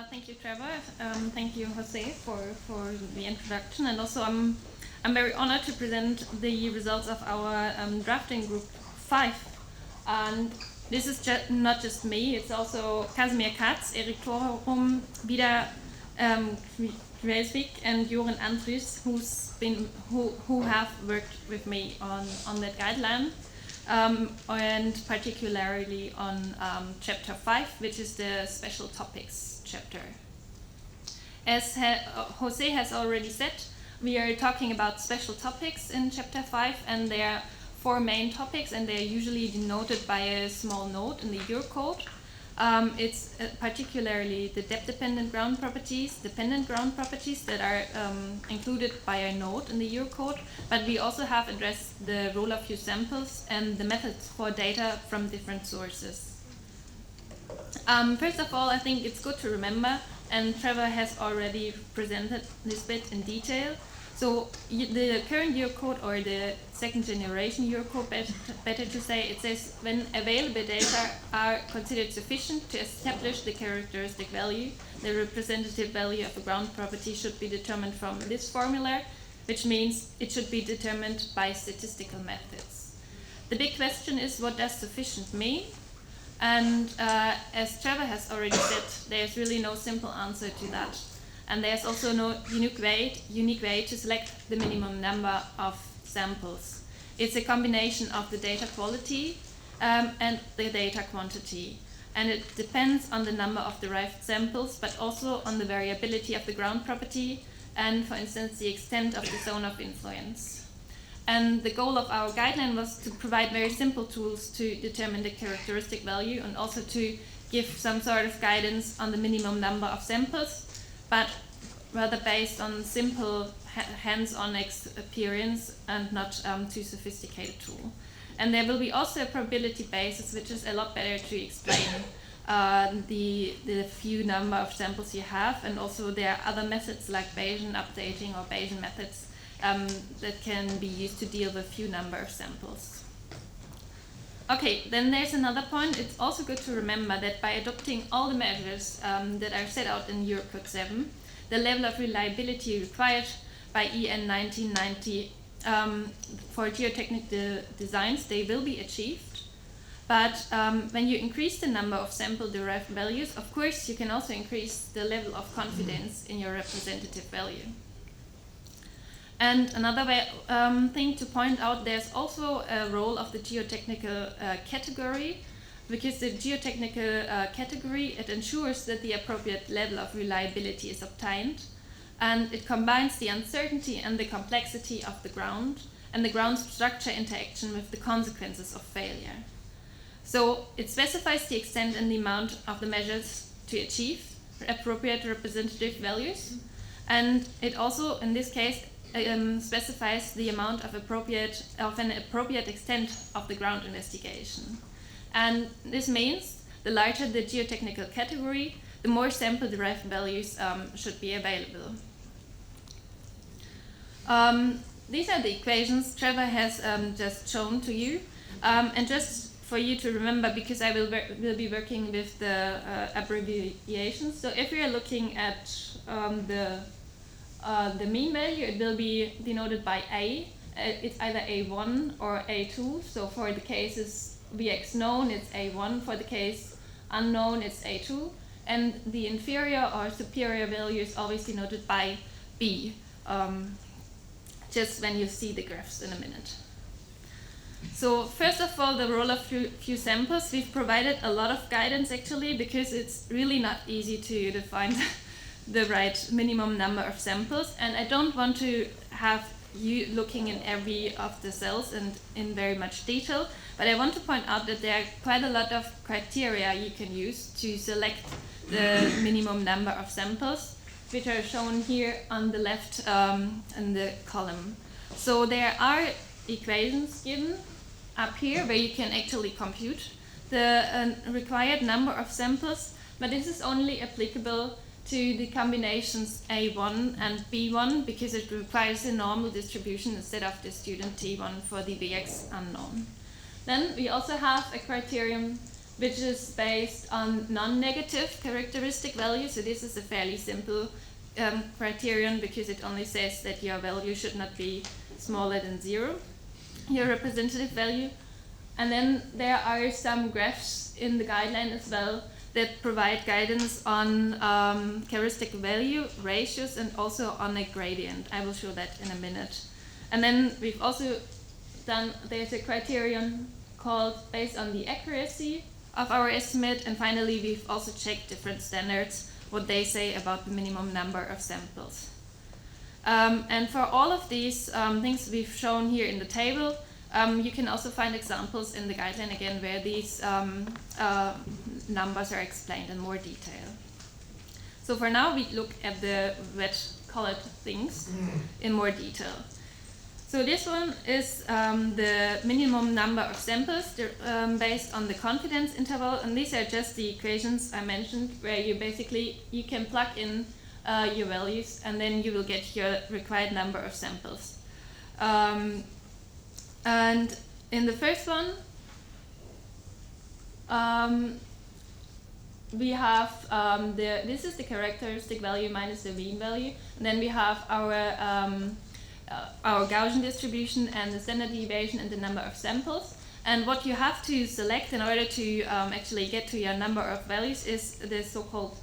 Thank you, Trevor. Thank you, Jose, for the introduction. And also, I'm very honored to present the results of our drafting group 5. And this is not just me, it's also Casimir Katz, Erik Torum, Vida Kreisvik, and Joran Andrus, who have worked with me on that guideline. And particularly on chapter 5, which is the special topics chapter. As Jose has already said, we are talking about special topics in chapter 5, and there are 4 main topics, and they are usually denoted by a small note in the Eurocode. It's particularly the depth-dependent ground properties, dependent ground properties that are included by a note in the Eurocode, but we also have addressed the role of few samples and the methods for data from different sources. First of all, I think it's good to remember, and Trevor has already presented this bit in detail. So the current Eurocode, or the second generation Eurocode, better to say, it says when available data are considered sufficient to establish the characteristic value, the representative value of a ground property should be determined from this formula, which means it should be determined by statistical methods. The big question is, what does sufficient mean? And as Trevor has already said, there's really no simple answer to that. And there's also no unique way to select the minimum number of samples. It's a combination of the data quality and the data quantity. And it depends on the number of derived samples, but also on the variability of the ground property and, for instance, the extent of the zone of influence. And the goal of our guideline was to provide very simple tools to determine the characteristic value, and also to give some sort of guidance on the minimum number of samples, but rather based on simple hands-on experience and not too sophisticated tool. And there will be also a probability basis, which is a lot better to explain the few number of samples you have, and also there are other methods like Bayesian updating or Bayesian methods that can be used to deal with few number of samples. Okay, then there's another point. It's also good to remember that by adopting all the measures that are set out in Eurocode 7, the level of reliability required by EN 1990 for geotechnical designs, they will be achieved. But when you increase the number of sample-derived values, of course, you can also increase the level of confidence in your representative value. And another thing to point out, there's also a role of the geotechnical category, because the geotechnical category, it ensures that the appropriate level of reliability is obtained, and it combines the uncertainty and the complexity of the ground and the ground structure interaction with the consequences of failure. So it specifies the extent and the amount of the measures to achieve appropriate representative values, and it also, in this case, specifies the amount of an appropriate extent of the ground investigation. And this means the larger the geotechnical category, the more sample-derived values should be available. These are the equations Trevor has just shown to you. And just for you to remember, because I will be working with the abbreviations. So if we are looking at the mean value, it will be denoted by A. It's either A1 or A2. So for the cases Vx known, it's A1. For the case unknown, it's A2. And the inferior or superior value is always denoted by B, just when you see the graphs in a minute. So first of all, the role of few samples. We've provided a lot of guidance, actually, because it's really not easy to define the right minimum number of samples, and I don't want to have you looking in every of the cells and in very much detail, but I want to point out that there are quite a lot of criteria you can use to select the minimum number of samples, which are shown here on the left in the column. So there are equations given up here where you can actually compute the required number of samples, but this is only applicable to the combinations A1 and B1, because it requires a normal distribution instead of the student T1 for the Vx unknown. Then we also have a criterion which is based on non-negative characteristic value. So this is a fairly simple criterion because it only says that your value should not be smaller than 0, your representative value. And then there are some graphs in the guideline as well that provide guidance on characteristic value, ratios, and also on a gradient. I will show that in a minute. And then we've also done, there's a criterion called based on the accuracy of our estimate. And finally, we've also checked different standards, what they say about the minimum number of samples. And for all of these things we've shown here in the table, you can also find examples in the guideline again where these numbers are explained in more detail. So for now we look at the red colored things in more detail. So this one is the minimum number of samples based on the confidence interval, and these are just the equations I mentioned where you basically you can plug in your values and then you will get your required number of samples. And in the first one, we have this is the characteristic value minus the mean value, and then we have our Gaussian distribution and the standard deviation and the number of samples. And what you have to select in order to actually get to your number of values is the so-called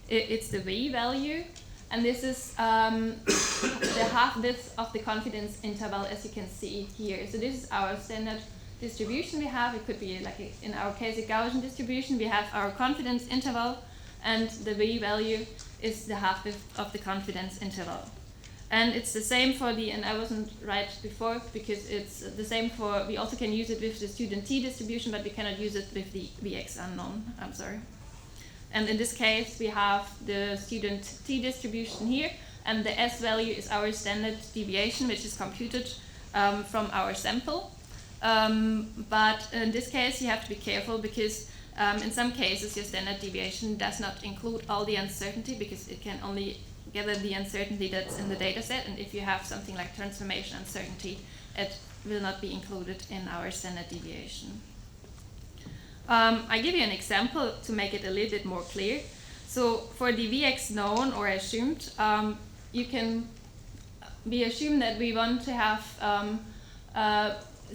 it's the V value. And this is the half width of the confidence interval, as you can see here. So this is our standard distribution we have. It could be like, in our case, a Gaussian distribution. We have our confidence interval, and the V value is the half width of the confidence interval. And it's the same for the, and I wasn't right before, because it's the same for, we also can use it with the student T distribution, but we cannot use it with the Vx unknown, I'm sorry. And in this case, we have the student T distribution here, and the S value is our standard deviation, which is computed from our sample. But in this case, you have to be careful because in some cases, your standard deviation does not include all the uncertainty because it can only gather the uncertainty that's in the data set. And if you have something like transformation uncertainty, it will not be included in our standard deviation. I give you an example to make it a little bit more clear. So for the Vx known or assumed, we assume that we want to have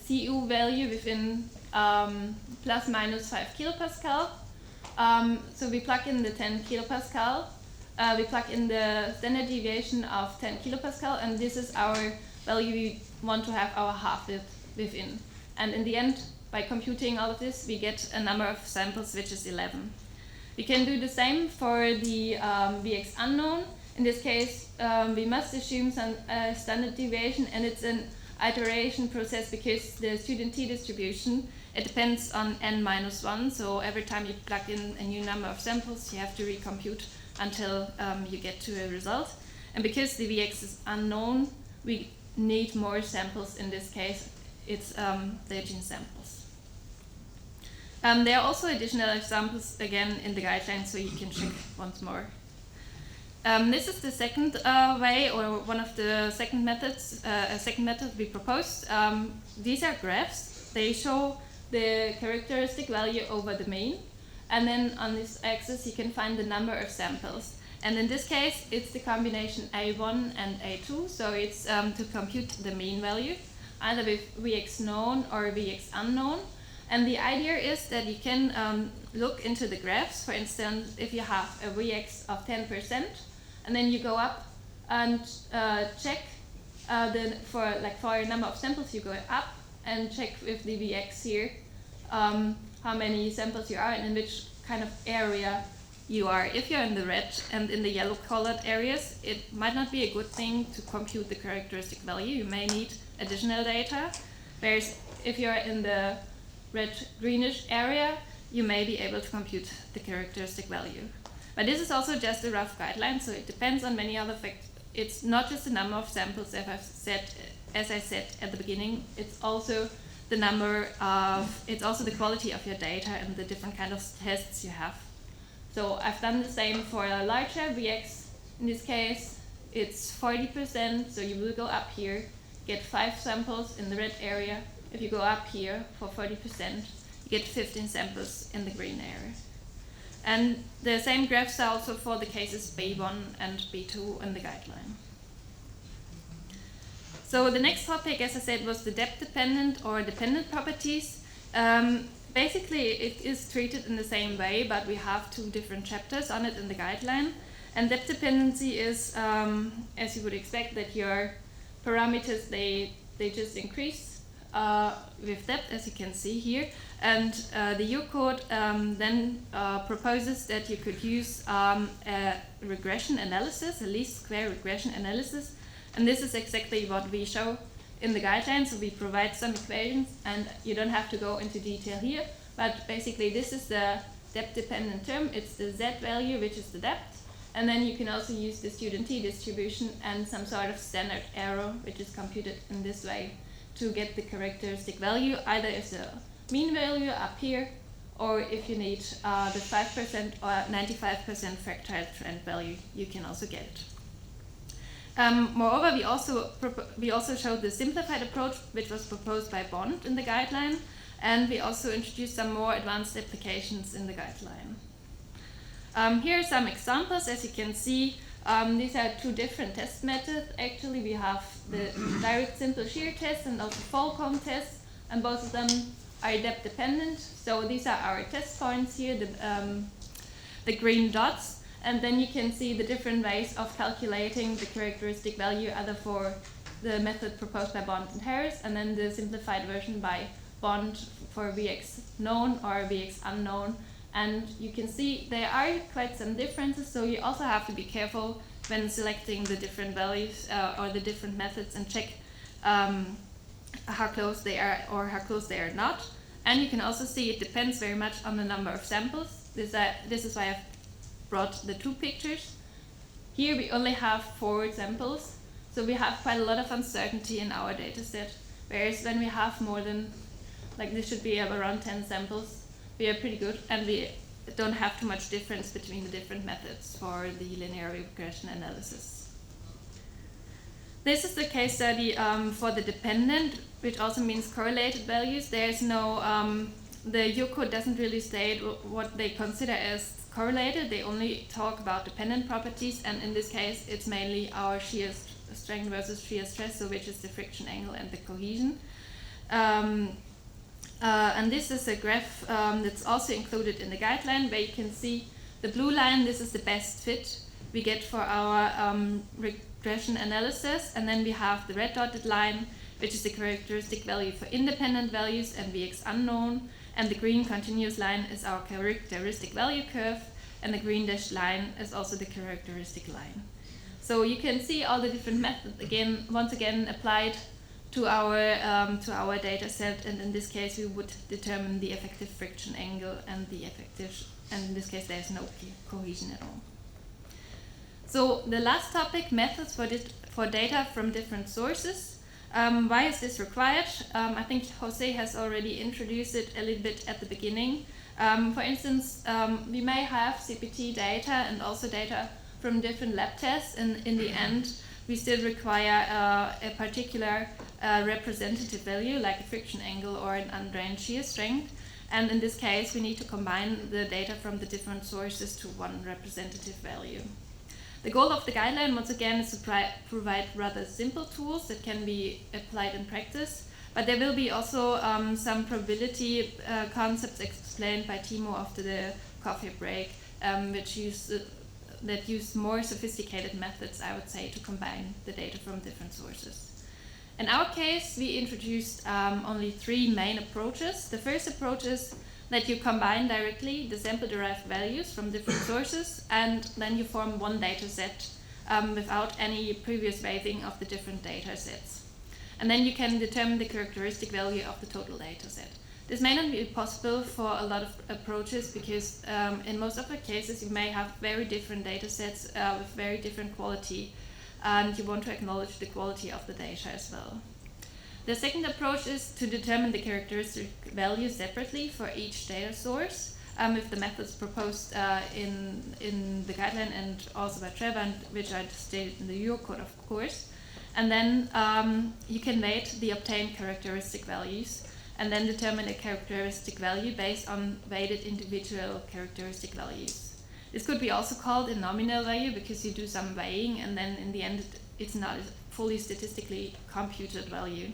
CU value within plus minus 5 kilopascal. So we plug in the 10 kilopascal. We plug in the standard deviation of 10 kilopascal, and this is our value we want to have our half width within. And in the end, by computing all of this, we get a number of samples, which is 11. We can do the same for the Vx unknown. In this case, we must assume some standard deviation, and it's an iteration process because the student T distribution, it depends on n minus 1. So every time you plug in a new number of samples, you have to recompute until you get to a result. And because the Vx is unknown, we need more samples. In this case, it's 13 samples. There are also additional examples again in the guidelines, so you can check once more. This is the second way, or one of the second methods. A second method we proposed. These are graphs. They show the characteristic value over the mean, and then on this axis you can find the number of samples. And in this case, it's the combination A1 and A2. So it's to compute the mean value, either with Vx known or Vx unknown. And the idea is that you can look into the graphs. For instance, if you have a Vx of 10%, and then you go up and check for a number of samples, you go up and check with the Vx here how many samples you are and in which kind of area you are. If you're in the red and in the yellow colored areas, it might not be a good thing to compute the characteristic value. You may need additional data. Whereas if you're in the red-greenish area, you may be able to compute the characteristic value. But this is also just a rough guideline, so it depends on many other factors. It's not just the number of samples, as I said at the beginning. It's also the it's also the quality of your data and the different kind of tests you have. So I've done the same for a larger Vx. In this case, it's 40%, so you will go up here, get 5 samples in the red area. If you go up here for 40%, you get 15 samples in the green area. And the same graphs are also for the cases B1 and B2 in the guideline. So the next topic, as I said, was the depth-dependent or dependent properties. Basically, it is treated in the same way, but we have 2 different chapters on it in the guideline. And depth dependency is, as you would expect, that your parameters, they just increase with depth, as you can see here. And the Eurocode then proposes that you could use a regression analysis, a least square regression analysis. And this is exactly what we show in the guidelines. So we provide some equations, and you don't have to go into detail here, but basically this is the depth-dependent term. It's the z value, which is the depth. And then you can also use the student t distribution and some sort of standard error, which is computed in this way to get the characteristic value, either as a mean value up here, or if you need the 5% or 95% fractile trend value, you can also get it. Moreover, we also showed the simplified approach, which was proposed by Bond in the guideline, and we also introduced some more advanced applications in the guideline. Here are some examples. As you can see, these are 2 different test methods. Actually, we have the direct simple shear test and also fall cone test, and both of them are depth dependent. So these are our test points here, the green dots. And then you can see the different ways of calculating the characteristic value, either for the method proposed by Bond and Harris, and then the simplified version by Bond for Vx known or Vx unknown. And you can see there are quite some differences, so you also have to be careful when selecting the different values or the different methods, and check how close they are or how close they are not. And you can also see it depends very much on the number of samples. This is why I've brought the 2 pictures. Here we only have 4 samples, so we have quite a lot of uncertainty in our data set, whereas when we have more than, like this should be around 10 samples, we are pretty good, and we don't have too much difference between the different methods for the linear regression analysis. This is the case study for the dependent, which also means correlated values. There's no, the Eurocode doesn't really state what they consider as correlated. They only talk about dependent properties, and in this case it's mainly our shear strength versus shear stress, so which is the friction angle and the cohesion. And this is a graph that's also included in the guideline, where you can see the blue line. This is the best fit we get for our regression analysis, and then we have the red dotted line, which is the characteristic value for independent values and Vx unknown, and the green continuous line is our characteristic value curve, and the green dashed line is also the characteristic line. So you can see all the different methods once again applied to our data set, and in this case we would determine the effective friction angle and the effective, and in this case there's no cohesion at all. So the last topic, methods for data from different sources. Why is this required? I think Jose has already introduced it a little bit at the beginning. For instance, we may have CPT data and also data from different lab tests, and in the end we still require a particular representative value, like a friction angle or an undrained shear strength. And in this case we need to combine the data from the different sources to one representative value. The goal of the guideline, once again, is to provide rather simple tools that can be applied in practice, but there will be also some probability concepts explained by Timo after the coffee break, that use more sophisticated methods, I would say, to combine the data from different sources. In our case, we introduced only 3 main approaches. The first approach is that you combine directly the sample-derived values from different sources, and then you form one data set without any previous weighting of the different data sets. And then you can determine the characteristic value of the total data set. This may not be possible for a lot of approaches, because in most of the cases you may have very different data sets with very different quality, and you want to acknowledge the quality of the data as well. The second approach is to determine the characteristic value separately for each data source with the methods proposed in the guideline and also by Trevor, and which are stated in the Eurocode, of course. And then you can weight the obtained characteristic values and then determine a characteristic value based on weighted individual characteristic values. This could be also called a nominal value because you do some weighing and then in the end it's not a fully statistically computed value.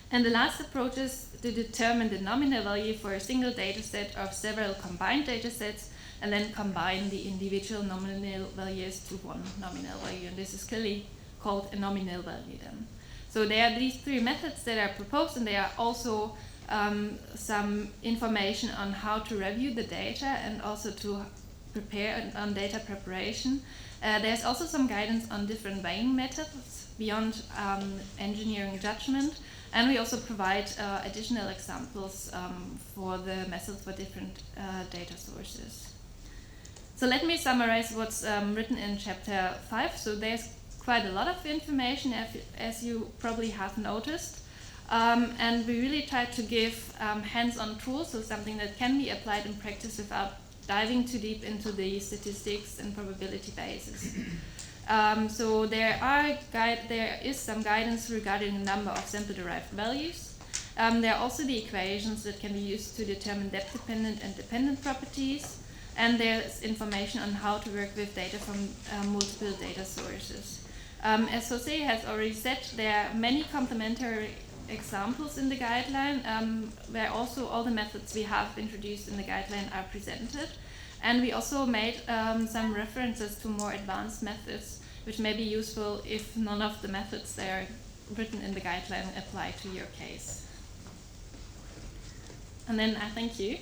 And the last approach is to determine the nominal value for a single dataset of several combined datasets and then combine the individual nominal values to one nominal value. And this is clearly called a nominal value then. So there are these three methods that are proposed, and there are also some information on how to review the data and also to prepare on data preparation. There's also some guidance on different weighing methods beyond engineering judgment, and we also provide additional examples for the methods for different data sources. So let me summarize what's written in chapter 5. So there's quite a lot of information, as you probably have noticed. And we really try to give hands-on tools, so something that can be applied in practice without diving too deep into the statistics and probability basis. So there is some guidance regarding the number of sample-derived values. There are also the equations that can be used to determine depth-dependent and dependent properties. And there's information on how to work with data from multiple data sources. As Jose has already said, there are many complementary examples in the guideline where also all the methods we have introduced in the guideline are presented. And we also made some references to more advanced methods, which may be useful if none of the methods that are written in the guideline apply to your case. And then I thank you.